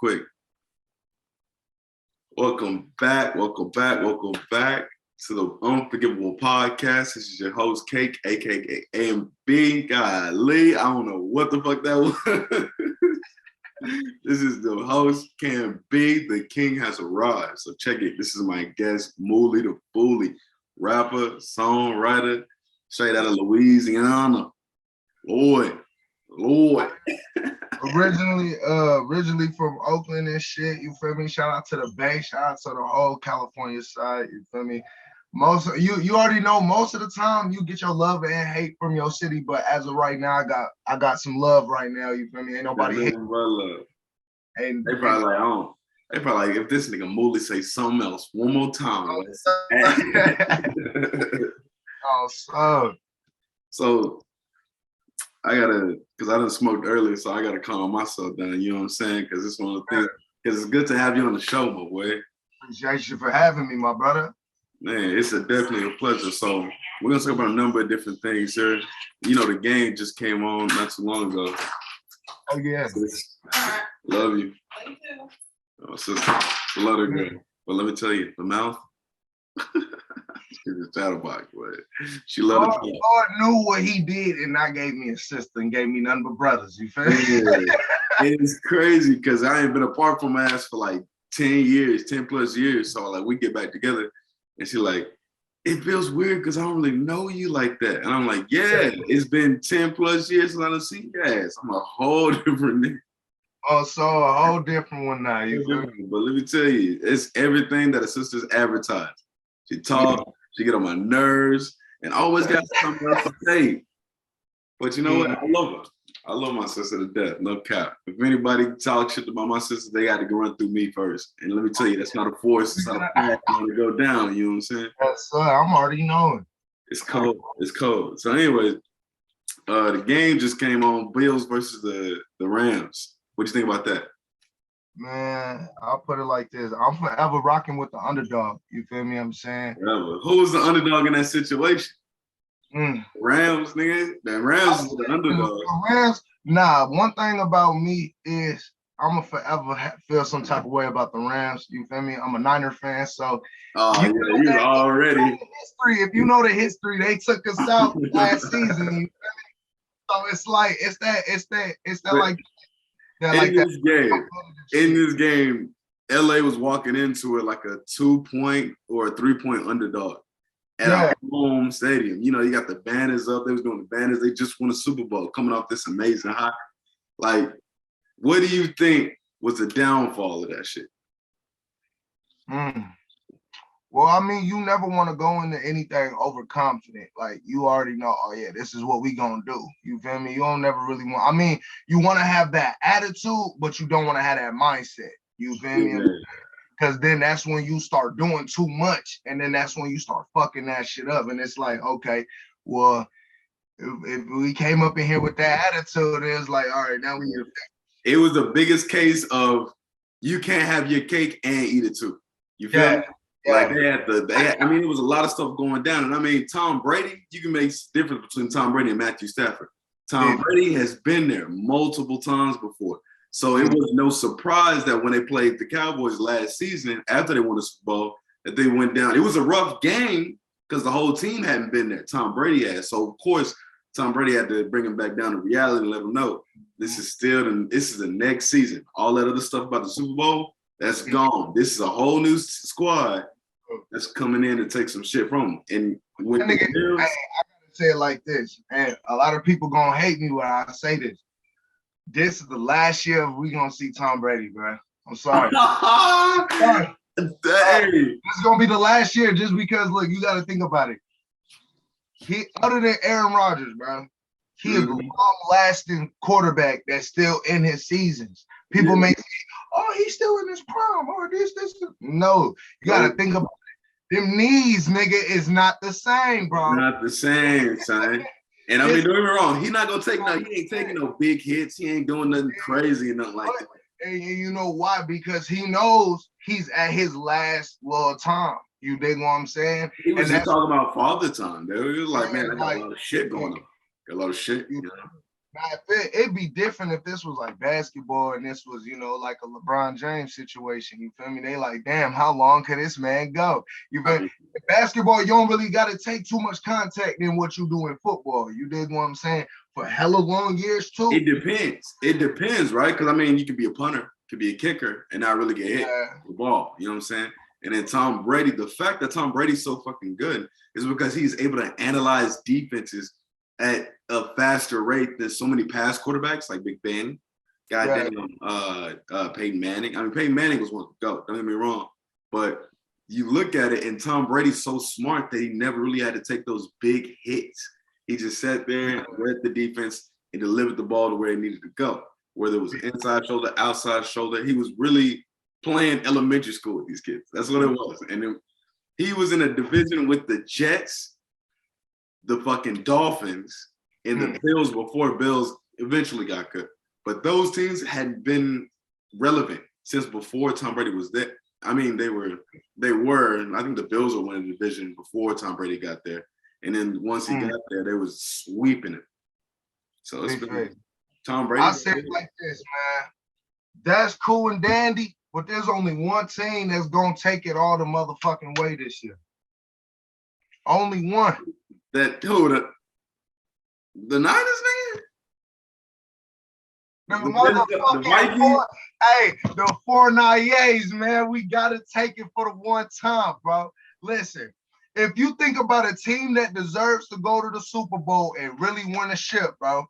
quick. Welcome back to the Unforgivable Podcast. This is your host, Cake, aka AMB. Golly, I don't know what the fuck that was. This is the host, Cam B. The king has arrived. So check it. This is my guest, MoolieDaFoolie, rapper, songwriter, straight out of Louisiana. Lord. Originally from Oakland and shit, you feel me? Shout out to the Bay, shout out to the whole California side, you feel me? You already know most of the time you get your love and hate from your city, but as of right now, I got some love right now, you feel me? Ain't nobody hate. And they probably like, oh, they probably like, if this nigga Moolie say something else one more time. So because I done smoked earlier, so I gotta calm myself down, you know what I'm saying? Because it's one of the things, because it's good to have you on the show, my boy. Appreciate you for having me, my brother. Man, it's definitely a pleasure. So we're gonna talk about a number of different things here. You know, the game just came on not too long ago. Oh yeah. Love you. Thank you. Oh, sister, it's a lot of good. But let me tell you, the mouth, she's a chatterbox, but she loved it. Lord knew what he did and not gave me a sister and gave me nothing but brothers. You feel me? Yeah. It's crazy because I ain't been apart from my ass for like 10 plus years. So like we get back together and she like, it feels weird because I don't really know you like that. And I'm like, yeah, it's been 10 plus years since I done seen your ass. I'm a whole different nigga. Oh, so a whole different one now. You feel me? But let me tell you, it's everything that a sister's advertised. She talk, she get on my nerves, and always got something else to say. But you know what? I love her. I love my sister to death, no cap. If anybody talks shit about my sister, they got to go run through me first. And let me tell you, that's not a force. It's not a path to go down. You know what I'm saying? Yes, sir. I'm already knowing. It's cold. It's cold. So anyways, the game just came on, Bills versus the Rams. What do you think about that? Man, I'll put it like this. I'm forever rocking with the underdog. You feel me? I'm saying? Forever. Who was the underdog in that situation? Rams, nigga. The Rams is the underdog. The Rams, one thing about me is I'm going to forever feel some type of way about the Rams. You feel me? I'm a Niner fan, so. You already. History. If you know the history, they took us out last season. You feel me? So it's like, it's that like. In this game, LA was walking into it like a 2-point or a 3-point underdog at a home stadium. You know, you got the banners up. They was doing the banners. They just won a Super Bowl coming off this amazing high. Like, what do you think was the downfall of that shit? Well, I mean, you never want to go into anything overconfident. Like, you already know, oh, yeah, this is what we going to do. You feel me? You don't never really want, I mean, you want to have that attitude, but you don't want to have that mindset. You feel me? Because then that's when you start doing too much. And then that's when you start fucking that shit up. And it's like, okay, well, if we came up in here with that attitude, it's like, all right, now we need to. It was the biggest case of you can't have your cake and eat it too. You feel me? Like they had, I mean, it was a lot of stuff going down. And I mean, Tom Brady, you can make the difference between Tom Brady and Matthew Stafford. Tom Brady has been there multiple times before. So it was no surprise that when they played the Cowboys last season, after they won the Super Bowl, that they went down. It was a rough game because the whole team hadn't been there. Tom Brady had. So, of course, Tom Brady had to bring him back down to reality and let him know this is the next season. All that other stuff about the Super Bowl, that's gone. This is a whole new squad that's coming in to take some shit from them. And with the Bills, I gotta say it like this, and a lot of people gonna hate me when I say this. This is the last year we gonna see Tom Brady, bro. I'm sorry. This is gonna be the last year just because, look, you gotta think about it. He, other than Aaron Rodgers, bro, he is a long-lasting quarterback that's still in his seasons. People may say, oh, he's still in his prime, or this. No, you gotta think about it. Them knees, nigga, is not the same, bro. Not the same, son. And I mean, don't get me wrong, he ain't taking no big hits. He ain't doing nothing crazy and nothing like that. And you know why? Because he knows he's at his last little time. You dig what I'm saying? He was just talking about father time, dude. He was like, man, I got a lot of shit going on. Got a lot of shit, you know? Now, it'd be different if this was like basketball and this was, like a LeBron James situation. You feel me? They like, damn, how long could this man go? You feel me? In basketball, you don't really got to take too much contact in what you do in football. You dig what I'm saying? For hella long years too. It depends. It depends, right? Because I mean, you could be a punter, could be a kicker, and not really get hit with the ball. You know what I'm saying? And then Tom Brady, the fact that Tom Brady's so fucking good is because he's able to analyze defenses at a faster rate than so many past quarterbacks like Big Ben, goddamn Peyton Manning. I mean, Peyton Manning was one to go. Don't get me wrong, but you look at it, and Tom Brady's so smart that he never really had to take those big hits. He just sat there and read the defense and delivered the ball to where it needed to go. Whether it was inside shoulder, outside shoulder, he was really playing elementary school with these kids. That's what it was. And then he was in a division with the Jets, the fucking Dolphins, and the Bills before Bills eventually got good. But those teams had been relevant since before Tom Brady was there. I mean, they were. I think the Bills were winning the division before Tom Brady got there. And then once he got there, they was sweeping it. So it's been Tom Brady. I say it like this, man. That's cool and dandy, but there's only one team that's gonna take it all the motherfucking way this year. Only one. The Niners, nigga? The motherfucking the 49ers, man. We gotta take it for the one time, bro. Listen. If you think about a team that deserves to go to the Super Bowl and really win a ship, bro,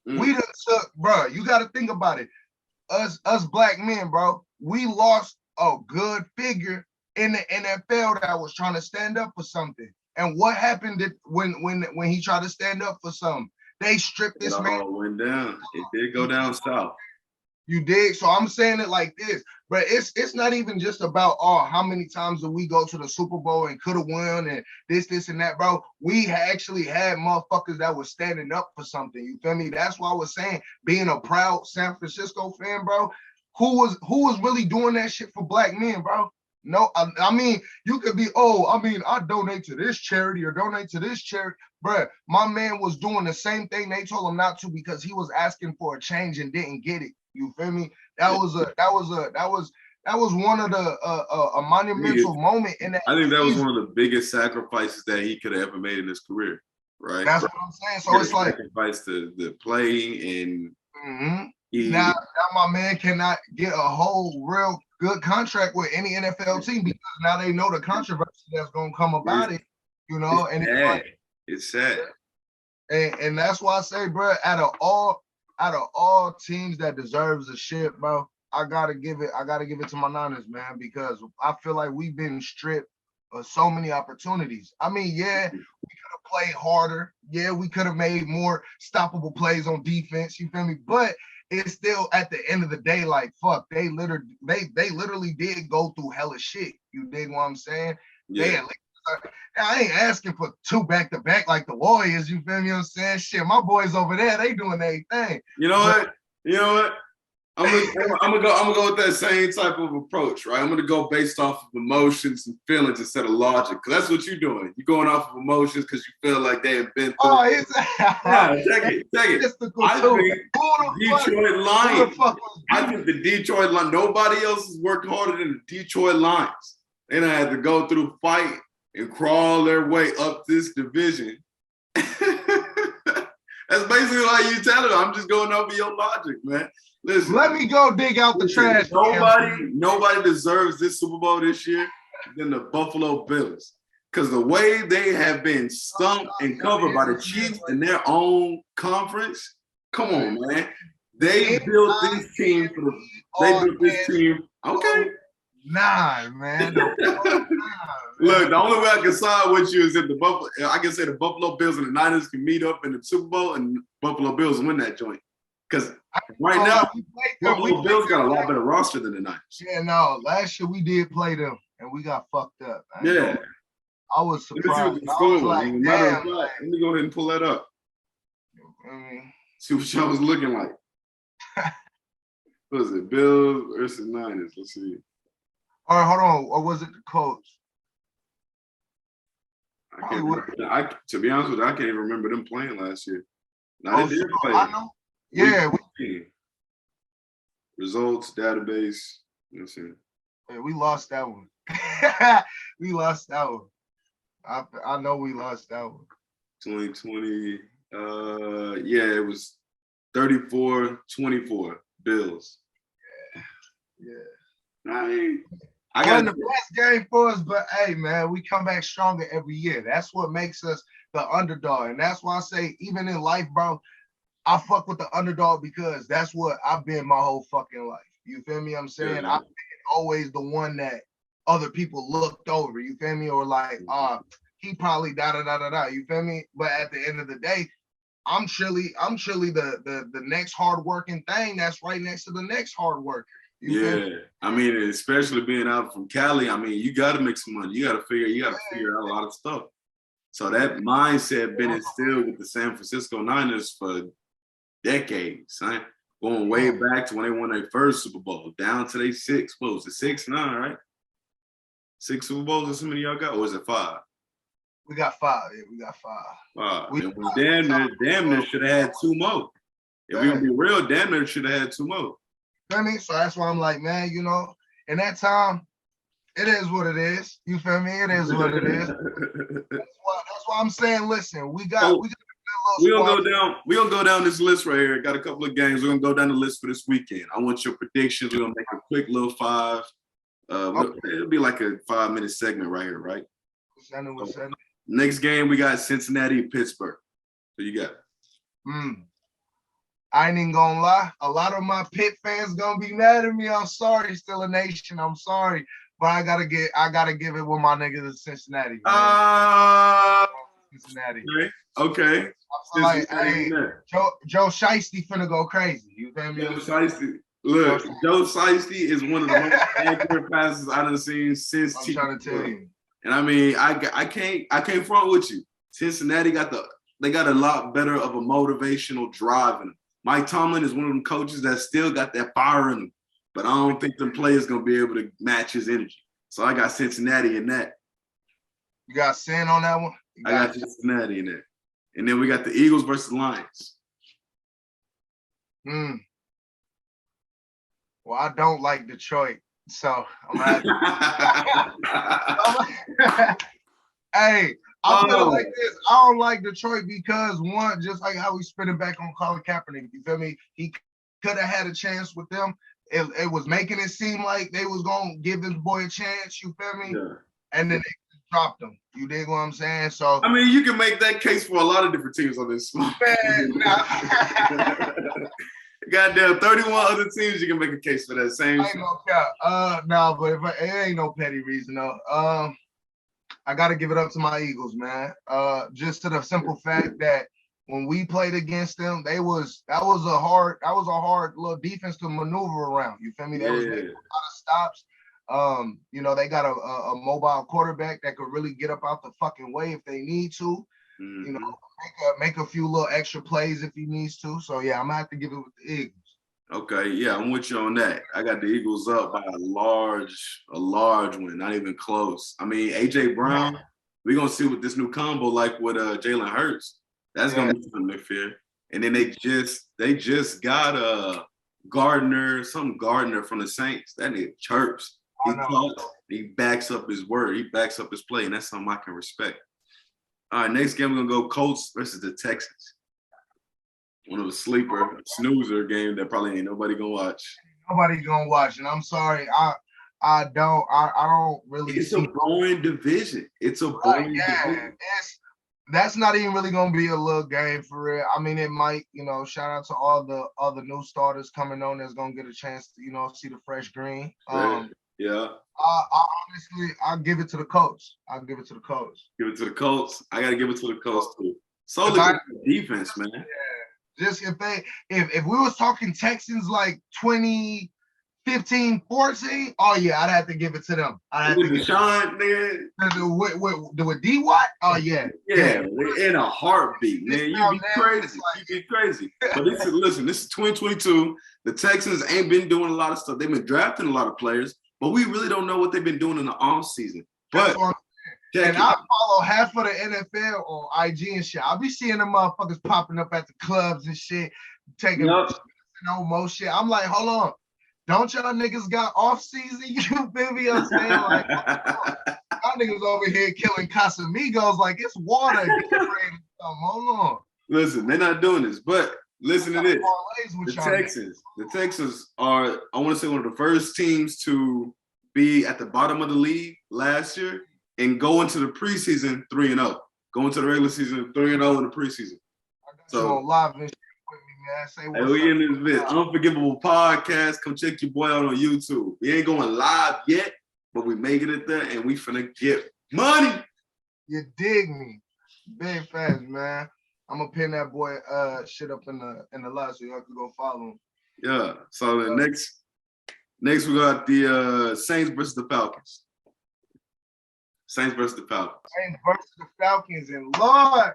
we done took, bro, you got to think about it. Us black men, bro, we lost a good figure in the NFL that was trying to stand up for something. And what happened when he tried to stand up for something? They stripped this man. It all went down. It did go down south. You dig? So I'm saying it like this, but it's not even just about how many times do we go to the Super Bowl and could have won and this and that, bro. We actually had motherfuckers that was standing up for something. You feel me? That's why I was saying being a proud San Francisco fan, bro. Who was really doing that shit for black men, bro? No, I mean, you could be, I donate to this charity or donate to this charity. Bruh, my man was doing the same thing they told him not to because he was asking for a change and didn't get it. You feel me? That was one of the a monumental moment in that. I think that was one of the biggest sacrifices that he could have ever made in his career, right? That's what I'm saying. So it's like sacrifice the play and now my man cannot get a whole real good contract with any NFL team because now they know the controversy that's gonna come about it, and it's sad. And that's why I say, bro, out of all teams that deserves a shit, bro, I gotta give it to my Niners, man, because I feel like we've been stripped of so many opportunities. I mean, yeah, we could have played harder. Yeah, we could have made more stoppable plays on defense. You feel me? But it's still at the end of the day, like fuck, they literally did go through hella shit. You dig what I'm saying? Yeah. I ain't asking for 2 back-to-back like the Warriors. You feel me? What I'm saying? Shit, my boys over there, they doing their thing. You know what? I'm gonna go with that same type of approach, right? I'm gonna go based off of emotions and feelings instead of logic, because that's what you're doing. You're going off of emotions because you feel like they have been through. Oh, it's check it. I think the Detroit Lions. Nobody else has worked harder than the Detroit Lions. They done had to go through fight and crawl their way up this division. That's basically why you tell it. I'm just going over your logic, man. Listen, let me go dig out the trash. Nobody deserves this Super Bowl this year than the Buffalo Bills. Because the way they have been stumped and covered by the Chiefs in their own conference, come on, man. They built this team Okay. Nah, man. Look, the only way I can side with you is if I can say the Buffalo Bills and the Niners can meet up in the Super Bowl and Buffalo Bills win that joint. Because right now, Buffalo Bills got a lot better roster than the Niners. Yeah, no. Last year we did play them and we got fucked up. Yeah. I was surprised. Let me go ahead and pull that up. See what y'all was looking like. What was it? Bills versus Niners. Let's see. All right, hold on. Or was it the Colts? To be honest with you, I can't even remember them playing last year. Now, they did play. Yeah. Results, database. Let's see. Yeah, we lost that one. We lost that one. I know we lost that one. 2020. Yeah, it was 34-24 Bills. Yeah. I mean, I got the best game for us, but hey, man, we come back stronger every year. That's what makes us the underdog. And that's why I say, even in life, bro, I fuck with the underdog because that's what I've been my whole fucking life. You feel me? I'm saying I've been always the one that other people looked over. You feel me? Or like, he probably da. You feel me? But at the end of the day, I'm surely the next hardworking thing that's right next to the next hard worker. Yeah, I mean, especially being out from Cali, I mean, you got to make some money. You got to figure out a lot of stuff. So that mindset been instilled with the San Francisco Niners for decades, right? Going way back to when they won their first Super Bowl, down to their six, what was it, 6, 9, right? 6 Super Bowls or something y'all got, or was it 5? We got 5. Yeah, we got 5. It was damn near should have had 2 more. If we gonna be real, damn near should have had 2 more. You know what I mean? So that's why I'm like, man, you know, in that time, it is what it is. You feel me? It is what it is. That's why I'm saying, listen, we got gonna go down this list right here. Got a couple of games. We're gonna go down the list for this weekend. I want your predictions. We're gonna make a quick little 5. It'll be like a 5-minute segment right here, right? Next game we got Cincinnati, Pittsburgh. So you got. I ain't even gonna lie. A lot of my Pitt fans gonna be mad at me. I'm sorry, still a nation. I'm sorry, but I gotta give it with my niggas in Cincinnati. Cincinnati. Okay. Like, hey, Joe Shiesty finna go crazy. You feel me? Joe Shiesty. Look, Joe Shiesty is one of the most accurate passes I've done seen since. I'm trying to tell you. And I mean, I can't front with you. Cincinnati got a lot better of a motivational drive in them. Mike Tomlin is one of them coaches that still got that fire in them, but I don't think them players gonna be able to match his energy. So I got Cincinnati in that. You got Sin on that one? I got Cincinnati in that. And then we got the Eagles versus the Lions. Well, I don't like Detroit, so I'm Hey, I feel like this. I don't like Detroit because one, just like how we spinning back on Colin Kaepernick, you feel me? He could have had a chance with them. It was making it seem like they was gonna give this boy a chance, you feel me? Yeah. And then they dropped him. You dig what I'm saying? So I mean, you can make that case for a lot of different teams on this. Man, goddamn, 31 other teams you can make a case for that same. Ain't no cap. No, but it ain't no petty reason though. I got to give it up to my Eagles, man. Just to the simple fact that when we played against them, that was a hard little defense to maneuver around. You feel me? They was making a lot of stops. You know, they got a mobile quarterback that could really get up out the fucking way if they need to. Mm-hmm. You know, make a few little extra plays if he needs to. So yeah, I'm gonna have to give it with the Eagles. Okay, yeah, I'm with you on that. I got the Eagles up by a large win, not even close. I mean, AJ Brown, we're gonna see what this new combo like with Jalen Hurts. That's gonna be something to fear. And then they just got Gardner from the Saints. That nigga chirps. He backs up his word. He backs up his play, and that's something I can respect. All right, next game we're gonna go Colts versus the Texans. One of the snoozer game that probably ain't nobody gonna watch. Nobody gonna watch, and I'm sorry, I don't really. It's a boring division. It's a boring division. That's not even really gonna be a little game for real. I mean, it might, you know. Shout out to all the other new starters coming on that's gonna get a chance to, you know, see the fresh green. Yeah. I honestly, I'll give it to the Colts. Give it to the Colts. I gotta give it to the Colts too. Solely for defense, man. Yeah. Just if we was talking Texans like 2015, 14, oh yeah, I'd have to give it to them. I'd have to give Deshaun, nigga. With D Watt? Oh yeah. Yeah, in a heartbeat, man. You be crazy. But listen, this is 2022. The Texans ain't been doing a lot of stuff. They've been drafting a lot of players, but we really don't know what they've been doing in the off season. But and I follow half of the NFL on IG and shit. I'll be seeing them motherfuckers popping up at the clubs and shit. taking no more shit. I'm like, hold on. Don't y'all niggas got off season? You feel me? I'm saying, like, y'all niggas over here killing Casamigos like it's water. Hold on. Listen, they're not doing this, but listen to this. The Texans are, I want to say, one of the first teams to be at the bottom of the league last year and go into the preseason 3-0. Go into the regular season 3-0 in the preseason. So live and shit with me, man. Say we in this bit. Unforgivable podcast. Come check your boy out on YouTube. We ain't going live yet, but we making it there and we finna get money. You dig me? Big fast, man. I'm gonna pin that boy shit up in the live so y'all can go follow him. Yeah. So the next we got the Saints versus the Falcons. Saints versus the Falcons. And Lord,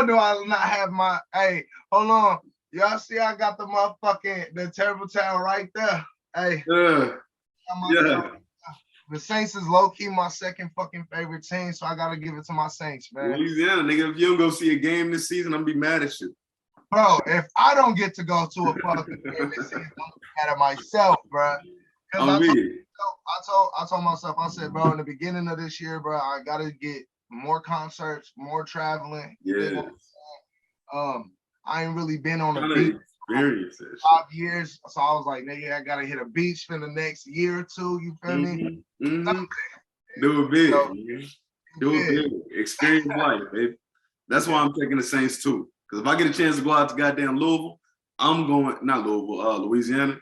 do I not have my, hey, hold on. Y'all see I got the terrible towel right there. Hey. Yeah. The Saints is low-key my second fucking favorite team, so I gotta give it to my Saints, man. Louisiana, nigga, if you don't go see a game this season, I'm gonna be mad at you. Bro, if I don't get to go to a fucking game this season, I'm mad at myself, bro. I told myself, I said, bro, in the beginning of this year, bro, I gotta get more concerts, more traveling. Yeah. I ain't really been on a beach for 5 years, so I was like, nigga, I gotta hit a beach for the next year or two. You feel me? Mm-hmm. Do it big. Do it big. Experience life, baby. That's why I'm taking the Saints too. Because if I get a chance to go out to goddamn Louisville, Louisiana.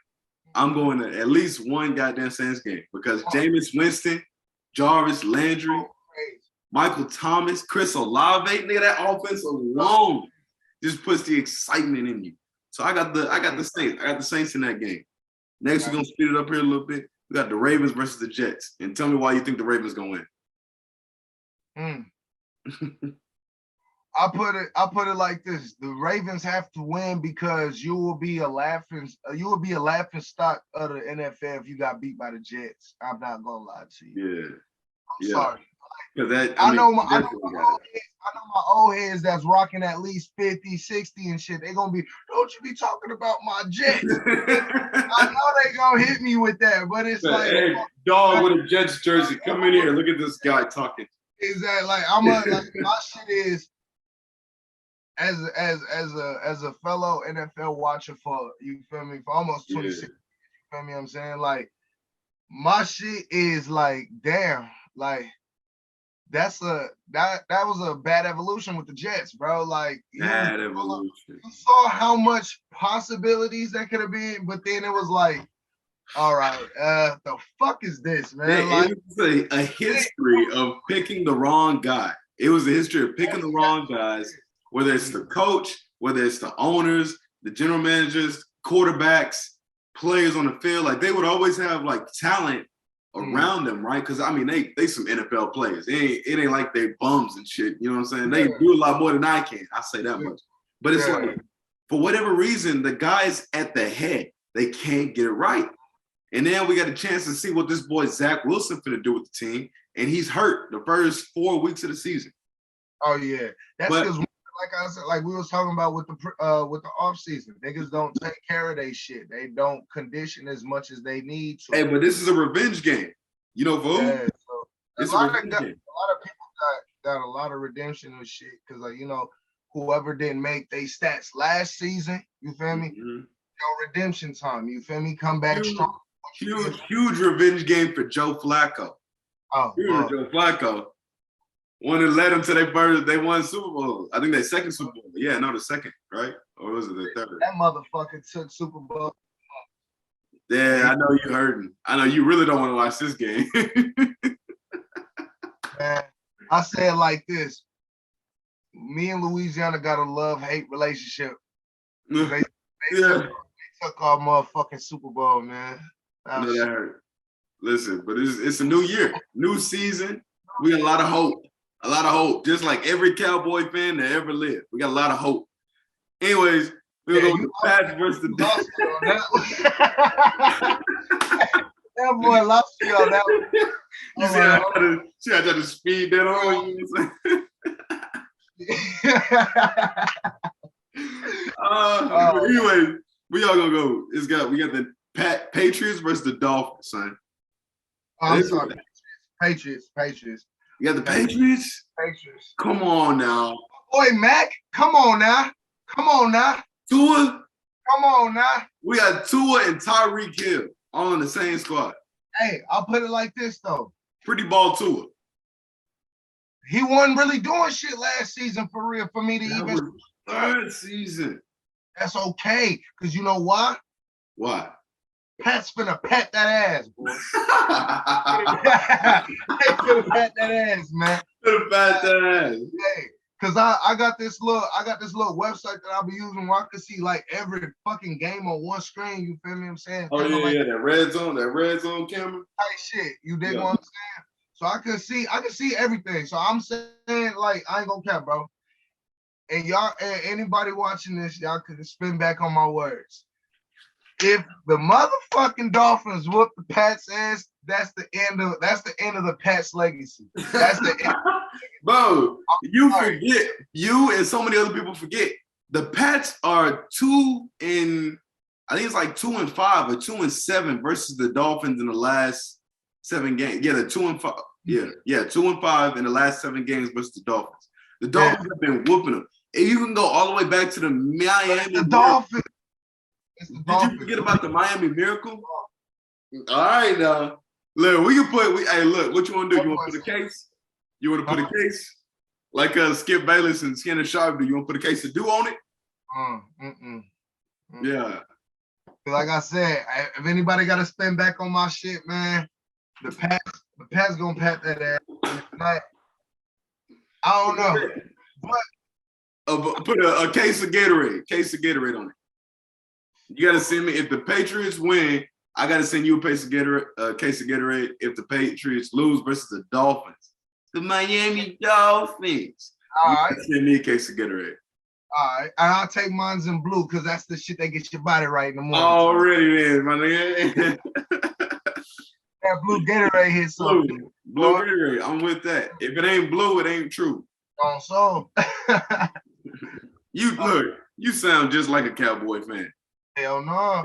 I'm going to at least one goddamn Saints game because Jameis Winston, Jarvis Landry, Michael Thomas, Chris Olave, nigga, that offense alone just puts the excitement in you. So I got the Saints. I got the Saints in that game. Next, we're gonna speed it up here a little bit. We got the Ravens versus the Jets. And tell me why you think the Ravens gonna win. I put it like this: the Ravens have to win because you will be a laughing stock of the NFL if you got beat by the Jets. I'm not gonna lie to you. I'm sorry. I know my old heads that's rocking at least 50, 60 and shit. They gonna be, don't you be talking about my Jets. I know they gonna hit me with that, but it's like, hey, dog with a Jets jersey, come in here. Look at this guy talking. Exactly. Like my shit is as a fellow NFL watcher for, you feel me, for almost 26 years, you feel me? I'm saying, like, my shit is like, damn, like, that was a bad evolution with the Jets, bro. Like, bad evolution. You saw how much possibilities that could have been, but then it was like, all right, the fuck is this, man? Like, it was a history of picking the wrong guy. It was a history of picking the wrong guys, whether it's the coach, whether it's the owners, the general managers, quarterbacks, players on the field. Like, they would always have like talent around them, right? Because I mean, they some NFL players. It ain't like they bums and shit. You know what I'm saying? They do a lot more than I can. I say that much. But it's like, for whatever reason, the guys at the head, they can't get it right. And then we got a chance to see what this boy Zach Wilson finna do with the team, and he's hurt the first 4 weeks of the season. Oh yeah, that's because, like I said, like we was talking about with the off season, niggas don't take care of their shit. They don't condition as much as they need to. Hey, but this is a revenge game. You know, Vo? Yeah, so a lot of people got a lot of redemption and shit because, like, you know, whoever didn't make their stats last season, you feel me? Mm-hmm. Redemption time, you feel me? Come back strong. Huge revenge game for Joe Flacco. Joe Flacco. One that led them to they won Super Bowl. I think their second Super Bowl. Yeah, no, the second, right? Or was it the third? That motherfucker took Super Bowl. Yeah, I know you hurting. I know you really don't want to watch this game. Man, I say it like this. Me and Louisiana got a love-hate relationship. They took our motherfucking Super Bowl, man. I know that hurt. Listen, but it's a new year, new season. We got a lot of hope. A lot of hope. Just like every Cowboy fan that ever lived. We got a lot of hope. Anyways, we'll go to Pats versus the Dallas. That boy lost you on that one. You see, I tried to speed that on you. But anyway, we all gonna go. We got the Patriots versus the Dolphins, son. I'm sorry, Patriots. You got the Patriots? Patriots. Come on now. Boy, Mac, come on now. Tua? Come on now. We got Tua and Tyreek Hill all in the same squad. Hey, I'll put it like this, though. Pretty ball Tua. He wasn't really doing shit last season for real for me to that even. Was third season. That's okay, because you know why? Why? Pat's finna pat that ass, boy. They finna pat that ass, man. Finna pat that ass. Hey, cause I got this little website that I'll be using where I can see like every fucking game on one screen. You feel me? What I'm saying? Oh yeah, like, that red zone camera. Type shit. You dig what I'm saying? So I can see everything. So I'm saying, like, I ain't gonna cap, bro. And y'all, anybody watching this, y'all could spin back on my words. If the motherfucking Dolphins whoop the Pats ass, that's the end of the Pats legacy. That's the end. Bro, forget. You and so many other people forget. The Pats are 2-5 or 2-7 versus the Dolphins in the last 7 games. Yeah, the 2-5. Yeah, 2-5 in the last 7 games versus the Dolphins. The Dolphins have been whooping them. And you can go all the way back to the Miami. The Dolphins. Did you forget about the Miami Miracle? All right, now. Look, we can put. Hey, look, what you want to do? You want to put a case? You want to put a case? Like Skip Bayless and Skinner Sharp do. You want to put a case to do on it? Yeah. Like I said, if anybody got to spend back on my shit, man, the Pats gonna pat that ass. Like, I don't know, but put a case of Gatorade on it. You gotta send me if the Patriots win. I gotta send you a case of Gatorade. If the Patriots lose versus the Dolphins, the Miami Dolphins. All right, send me a case of Gatorade. All right, and I'll take mine's in blue because that's the shit that gets your body right in the morning. Already, then, my nigga. That blue Gatorade hits something. Blue Gatorade, I'm with that. If it ain't blue, it ain't true. So you sound just like a Cowboy fan. Hell no.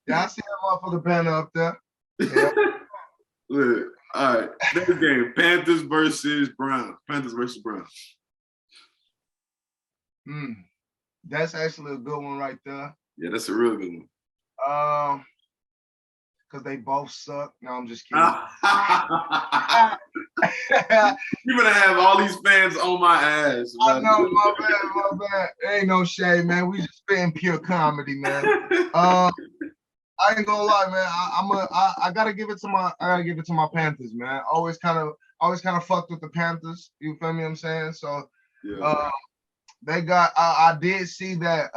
Yeah, I see that motherfucker banner up there. Yeah. Look, all right. Next game, Panthers versus Browns. That's actually a good one right there. Yeah, that's a real good one. Because they both suck. No, I'm just kidding. You're gonna have all these fans on my ass. I know, my bad. Ain't no shade, man. We just spitting pure comedy, man. I ain't gonna lie, man. I gotta give it to my Panthers, man. Always kind of fucked with the Panthers. You feel me? What I'm saying? So, they got. I did see that.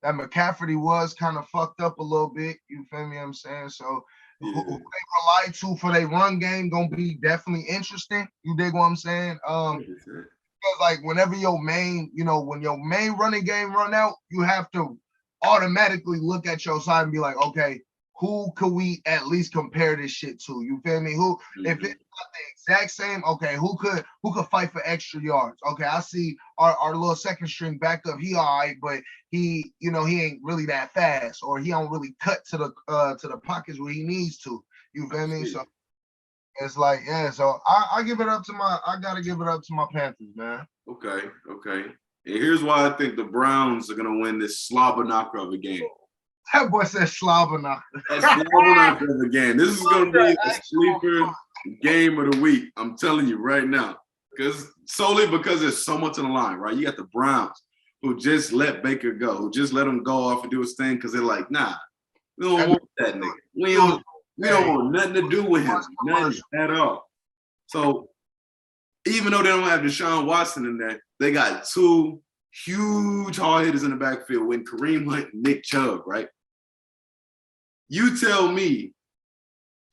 That McCaffrey was kind of fucked up a little bit. You feel me? What I'm saying? So who they rely to for their run game gonna be definitely interesting. You dig what I'm saying? Because like whenever your main, when your main running game run out, you have to automatically look at your side and be like, okay, who could we at least compare this shit to? You feel me? If it's not the exact same, okay, who could fight for extra yards? Okay, I see our little second string backup, he all right, but he ain't really that fast, or he don't really cut to the pockets where he needs to. You feel me? So it's like, so I give it up to I gotta give it up to my Panthers, man. Okay. And here's why I think the Browns are gonna win this slobber knocker of a game. That boy said slobber knocker. That's slobber knocker of a game. This is gonna be a sleeper game of the week. I'm telling you right now. Solely because there's so much on the line, right? You got the Browns who just let Baker go, who just let him go off and do his thing because they're like, nah, we don't want that nigga. We don't want nothing to do with him. Nothing at all. So even though they don't have Deshaun Watson in there, they got 2 huge hard hitters in the backfield with Kareem Hunt and Nick Chubb, right? You tell me,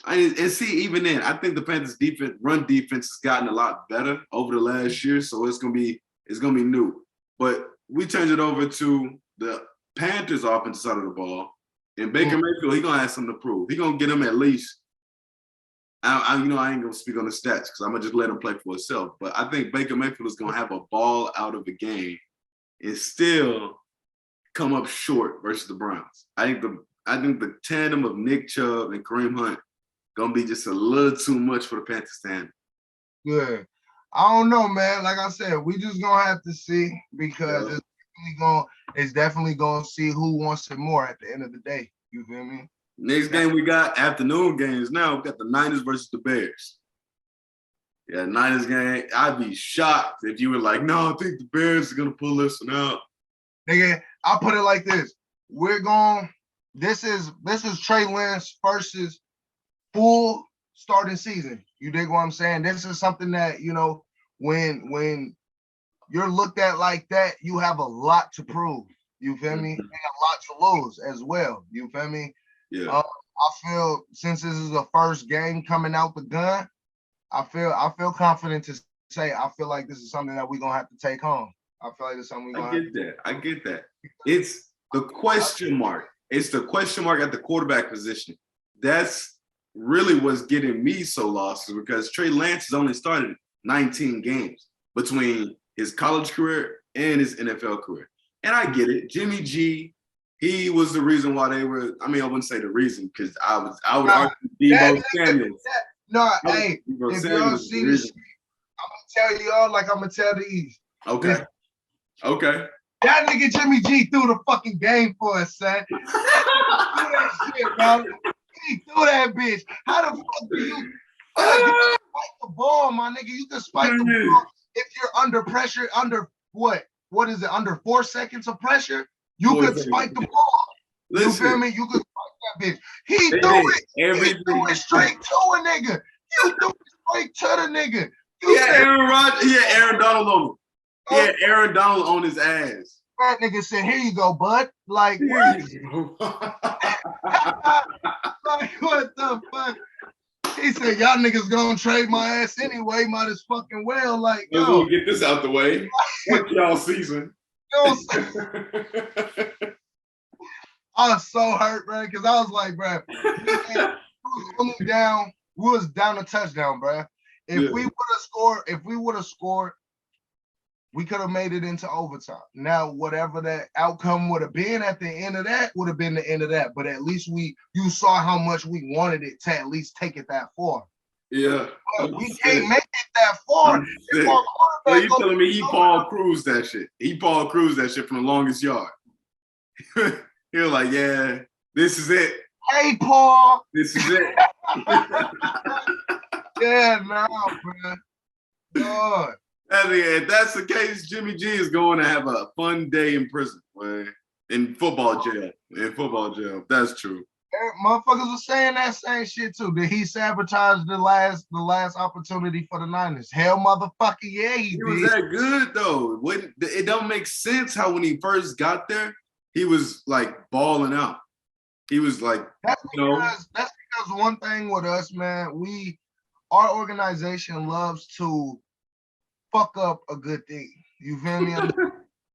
and see, even then, I think the Panthers' run defense has gotten a lot better over the last year, so it's gonna be new. But we turned it over to the Panthers' offensive side of the ball, and Baker Mayfield, he's gonna have something to prove. He's gonna get him at least I ain't gonna speak on the stats because I'm gonna just let him play for himself. But I think Baker Mayfield is gonna have a ball out of the game and still come up short versus the Browns. I think the tandem of Nick Chubb and Kareem Hunt gonna be just a little too much for the Panthers to handle. Yeah. I don't know, man. Like I said, we just gonna have to see because it's definitely gonna see who wants it more at the end of the day. You feel me? Next game we got afternoon games now. We got the Niners versus the Bears. Yeah, Niners game. I'd be shocked if you were like, no, I think the Bears are gonna pull this one out. Nigga, I'll put it like this. This is Trey Lance versus full starting season. You dig what I'm saying? This is something that, when you're looked at like that, you have a lot to prove. You feel me? And a lot to lose as well. You feel me? Yeah. I feel since this is the first game coming out the gun, I feel confident to say I feel like this is something that we're gonna have to take home. I feel like it's something we're gonna I get that. It's the question mark. It's the question mark at the quarterback position. That's really what's getting me so lost is because Trey Lance has only started 19 games between his college career and his NFL career. And I get it. Jimmy G, he was the reason why they were. I mean, I wouldn't say the reason because I would argue Deebo Samuel. Hey, if y'all see this, I'm gonna tell y'all like I'm gonna tell these. Okay. That nigga Jimmy G threw the fucking game for us, son. He threw that shit, bro. He threw that bitch. How the fuck do you spike the ball, my nigga? You can spike the ball if you're under pressure, under what? What is it? Under 4 seconds of pressure? You could spike the ball. You feel me? You could spike that bitch. He threw it straight to a nigga. You threw it straight to the nigga. Aaron Donald on him. Yeah, Aaron Donald on his ass. That nigga said, "Here you go, bud." Like what? Like what the fuck? He said, "Y'all niggas gonna trade my ass anyway. Might as fucking well." Like, yo, get this out the way. What y'all season? I was so hurt, bro, because I was like, bro, we was down a touchdown, bro. If we would have scored, we could have made it into overtime. Now, whatever that outcome would have been at the end of that would have been the end of that. But at least you saw how much we wanted it to at least take it that far. Yeah. But we can't make it that far. So you telling me he Paul Cruz that shit? He Paul Cruz that shit from the longest yard. He was like, yeah, this is it. Hey, Paul. This is it. Yeah, no, bro. God. If that's the case, Jimmy G is going to have a fun day in prison, man. In football jail. That's true. Motherfuckers were saying that same shit too. Did he sabotage the last opportunity for the Niners? Hell, motherfucker, yeah, he did. Was that good though? It don't make sense how when he first got there, he was like balling out. He was like, that's because one thing with us, man, our organization loves to fuck up a good thing. You feel me?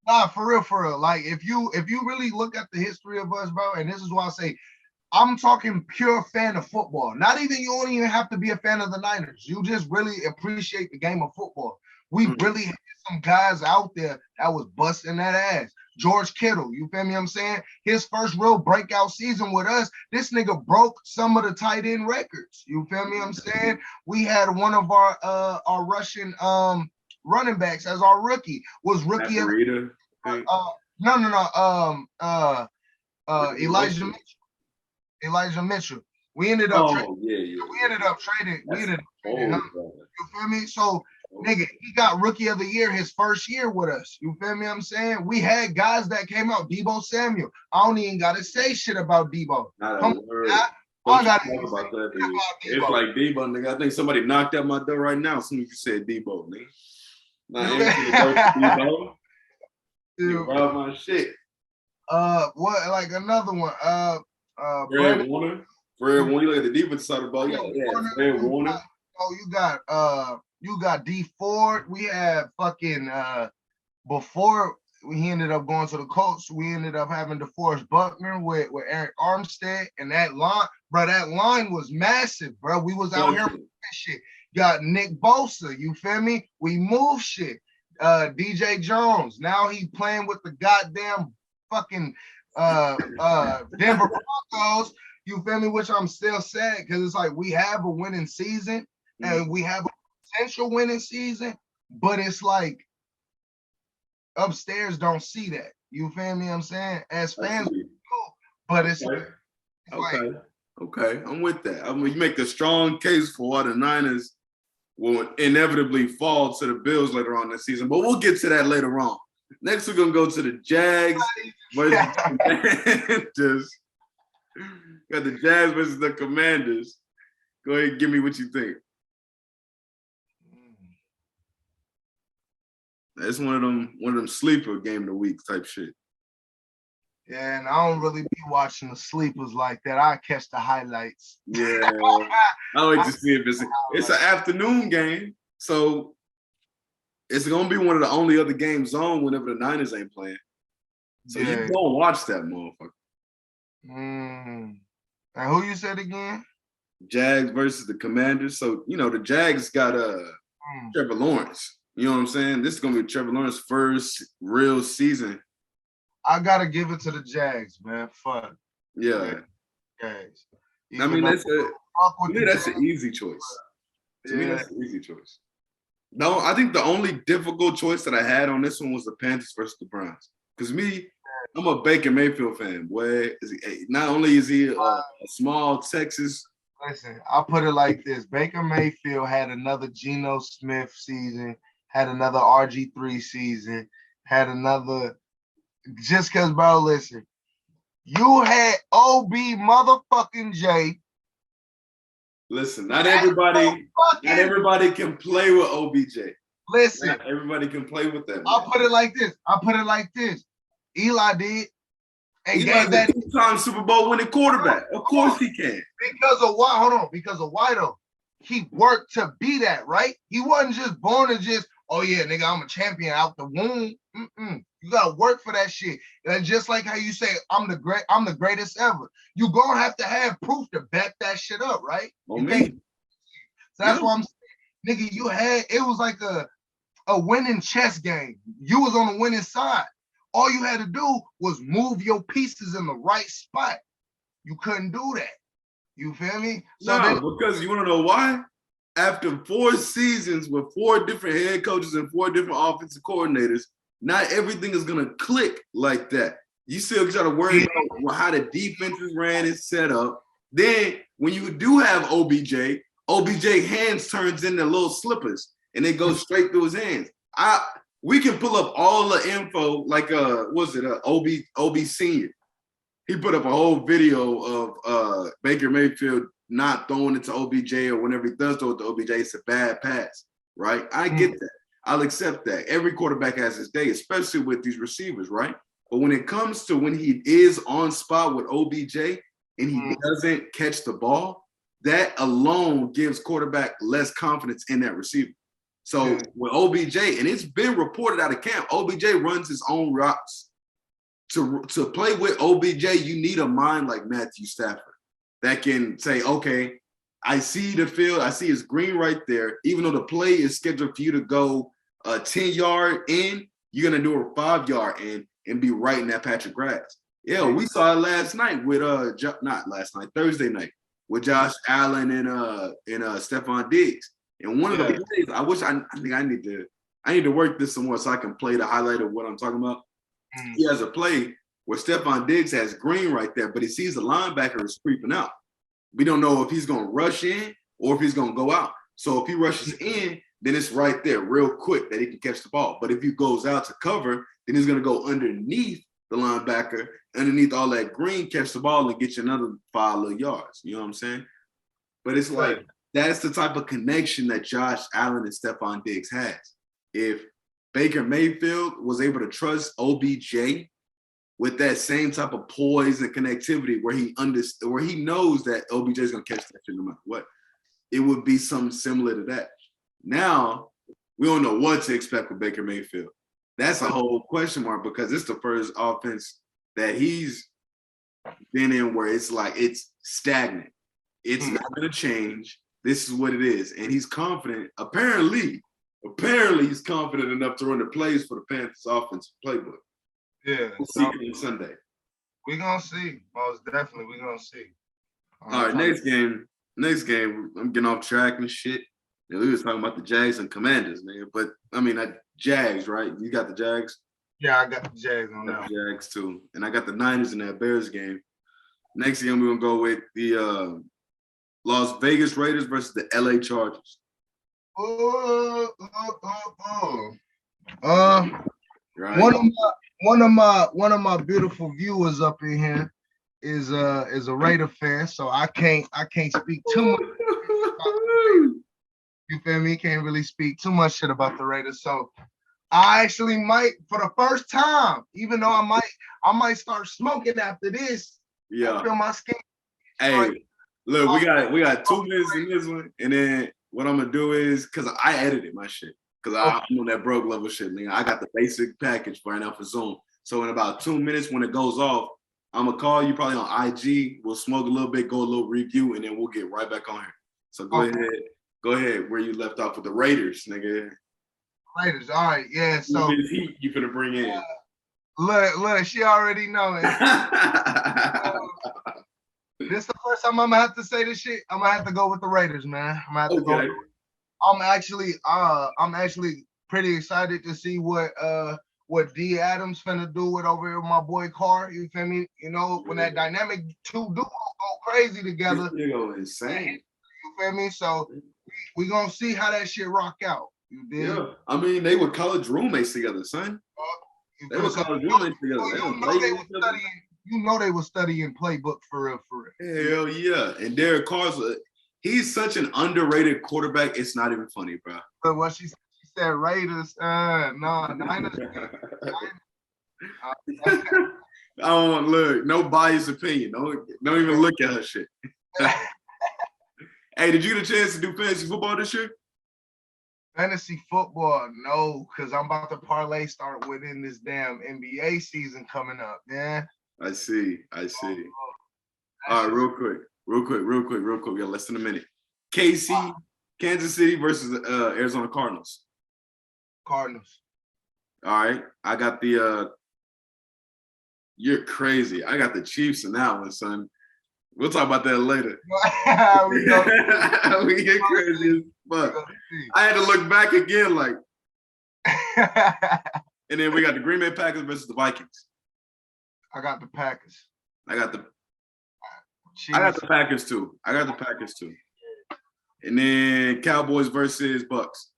Nah, for real. Like if you really look at the history of us, bro, and this is why I say I'm talking pure fan of football. Not even you don't even have to be a fan of the Niners. You just really appreciate the game of football. We really had some guys out there that was busting that ass. George Kittle, you feel me what I'm saying? His first real breakout season with us, this nigga broke some of the tight end records. You feel me what I'm saying? We had one of our Russian running backs as our rookie. Was rookie of Elijah Mitchell. We ended up trading. We ended up trading him. You feel me? So nigga, he got rookie of the year his first year with us. You feel me what I'm saying? We had guys that came out. Deebo Samuel. I don't even gotta say shit about Deebo. All I gotta say about that. It's like Deebo, nigga. I think somebody knocked at my door right now as soon as you said Deebo, nigga. Deebo. You robbed my shit. What? Like another one. Fred Warner. You look at the defense side of the ball. Fred Warner. You got D Ford. We had fucking before he ended up going to the Colts. We ended up having DeForest Buckner with Eric Armstead, and that line was massive, bro. We was out here with that shit. Got Nick Bosa, you feel me? We move shit. DJ Jones, now he playing with the goddamn fucking Denver Broncos, you feel me? Which I'm still sad because it's like we have a winning season and we have a potential winning season, but it's like upstairs don't see that. You feel me? I'm saying as fans, but it's okay. I'm with that. I mean, you make a strong case for why the Niners will inevitably fall to the Bills later on this season, but we'll get to that later on. Next, we're gonna go to the Jags versus the Commanders. Got the Jags versus the Commanders. Go ahead and give me what you think. It's one of them sleeper game of the week type shit. Yeah, and I don't really be watching the sleepers like that. I catch the highlights. Yeah, I like to see if it's an afternoon game, so it's gonna be one of the only other games on whenever the Niners ain't playing. So you don't watch that motherfucker. And who you said again? Jags versus the Commanders. So the Jags got Trevor Lawrence. You know what I'm saying? This is gonna be Trevor Lawrence's first real season. I gotta give it to the Jags, man. Fuck. Yeah. Jags. I mean, that's an easy choice. To me, that's an easy choice. No, I think the only difficult choice that I had on this one was the Panthers versus the Browns. Because I'm a Baker Mayfield fan. Not only is he a small Texas. Listen, I'll put it like this. Baker Mayfield had another Geno Smith season, had another RG3 season, had another – just because, bro, listen, you had OB motherfucking J. Listen, not everybody can play with OBJ. Listen. Not everybody can play with that. I'll put it like this. Eli did. And Eli's a two-time Super Bowl winning quarterback. Of course he can. Because of why? Hold on. Because of why, though? He worked to be that, right? He wasn't just born to just, oh, yeah, nigga, I'm a champion out the womb. You got to work for that shit. And just like how you say, I'm the greatest ever. You going to have proof to back that shit up, right? On me. So that's why I'm saying, nigga, it was like a winning chess game. You was on the winning side. All you had to do was move your pieces in the right spot. You couldn't do that. You feel me? Because you want to know why? After 4 seasons with 4 different head coaches and 4 different offensive coordinators, not everything is going to click like that. You still got to worry about how the defenses ran and set up. Then when you do have OBJ hands turns into little slippers and they go straight through his hands. We can pull up all the info like OB Senior. He put up a whole video of Baker Mayfield not throwing it to OBJ, or whenever he does throw it to OBJ, it's a bad pass, right? I get that. I'll accept that. Every quarterback has his day, especially with these receivers, right? But when it comes to when he is on spot with OBJ and he doesn't catch the ball, that alone gives quarterback less confidence in that receiver. So with OBJ, and it's been reported out of camp, OBJ runs his own routes. To play with OBJ, you need a mind like Matthew Stafford that can say, okay, I see the field, I see his green right there. Even though the play is scheduled for you to go a 10-yard in, you're going to do a 5-yard in and be right in that patch of grass. Yeah, we saw it last night with Thursday night with Josh Allen and Stephon Diggs. And one of the plays, I need to work this some more so I can play the highlight of what I'm talking about. He has a play where Stephon Diggs has green right there, but he sees the linebacker is creeping out. We don't know if he's going to rush in or if he's going to go out. So if he rushes in, then it's right there real quick that he can catch the ball. But if he goes out to cover, then he's going to go underneath the linebacker, underneath all that green, catch the ball and get you another 5 little yards. You know what I'm saying? But it's like, that's the type of connection that Josh Allen and Stephon Diggs has. If Baker Mayfield was able to trust OBJ with that same type of poise and connectivity where he knows that OBJ is going to catch that shit no matter what, it would be something similar to that. Now, we don't know what to expect with Baker Mayfield. that's a whole question mark because it's the first offense that he's been in where it's like it's stagnant. It's not going to change. This is what it is, and he's confident. Apparently, he's confident enough to run the plays for the Panthers offensive playbook. Yeah, we'll see on Sunday. We're gonna see. Most definitely, we're gonna see. All right, next game. I'm getting off track and shit. Yeah, we was talking about the Jags and Commanders, man. But I mean, Jags, right? You got the Jags? Yeah, I got the Jags on that. Jags too, and I got the Niners in that Bears game. Next game, we're gonna go with the Las Vegas Raiders versus the LA Chargers. Right. One of my beautiful viewers up in here is a Raider fan, so I can't speak too much. You feel me? Can't really speak too much shit about the Raiders. So I actually might, for the first time, even though I might start smoking after this. Yeah. I feel my skin. Hey, look, we got 2 minutes in this one, and then what I'm gonna do is because I edited my shit because I'm on that broke level shit, man. I got the basic package right now for Zoom. So in about 2 minutes, when it goes off, I'm gonna call you probably on IG. We'll smoke a little bit, go a little review, and then we'll get right back on here. So go ahead, where you left off with the Raiders, nigga. Raiders, all right, yeah. So you finna bring in. Look, she already know it. This is the first time I'm gonna have to say this shit. I'm gonna have to go with the Raiders, man. I'm gonna have to go. I'm actually pretty excited to see what D Adams finna do with over here with my boy Carr. You feel me? You know, when that dynamic two duos go crazy together. They go insane. You feel me? So we gonna see how that shit rock out. You dig? Yeah. I mean, they were college roommates together, son. They were college roommates together. You know they were studying playbook for real. Hell yeah. And Derek Carr's he's such an underrated quarterback. It's not even funny, bro. But what she said, Raiders, no, Niners. I don't want look, no biased opinion. Don't even look at her shit. Hey, did you get a chance to do fantasy football this year? Fantasy football, no, because I'm about to parlay start within this damn NBA season coming up, man. I see. All right, real quick. We got less than a minute. KC, Kansas City versus Arizona Cardinals. Cardinals. All right. I got the you're crazy. I got the Chiefs in that one, son. We'll talk about that later. We get crazy as fuck. I had to look back again, like. And then we got the Green Bay Packers versus the Vikings. I got the Packers. I got the Packers too. And then Cowboys versus Bucks.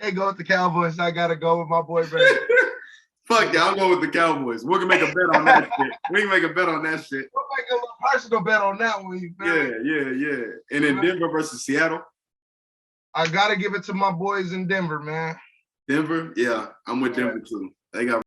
Hey, go with the Cowboys. I gotta go with my boy Brady. Fuck yeah, I'll go with the Cowboys. We're gonna make a bet on that shit. We can make a bet on that shit. We'll make a little personal bet on that one. You feel Yeah. And then Denver versus Seattle. I gotta give it to my boys in Denver, man. Denver? Yeah, I'm with Denver too. They got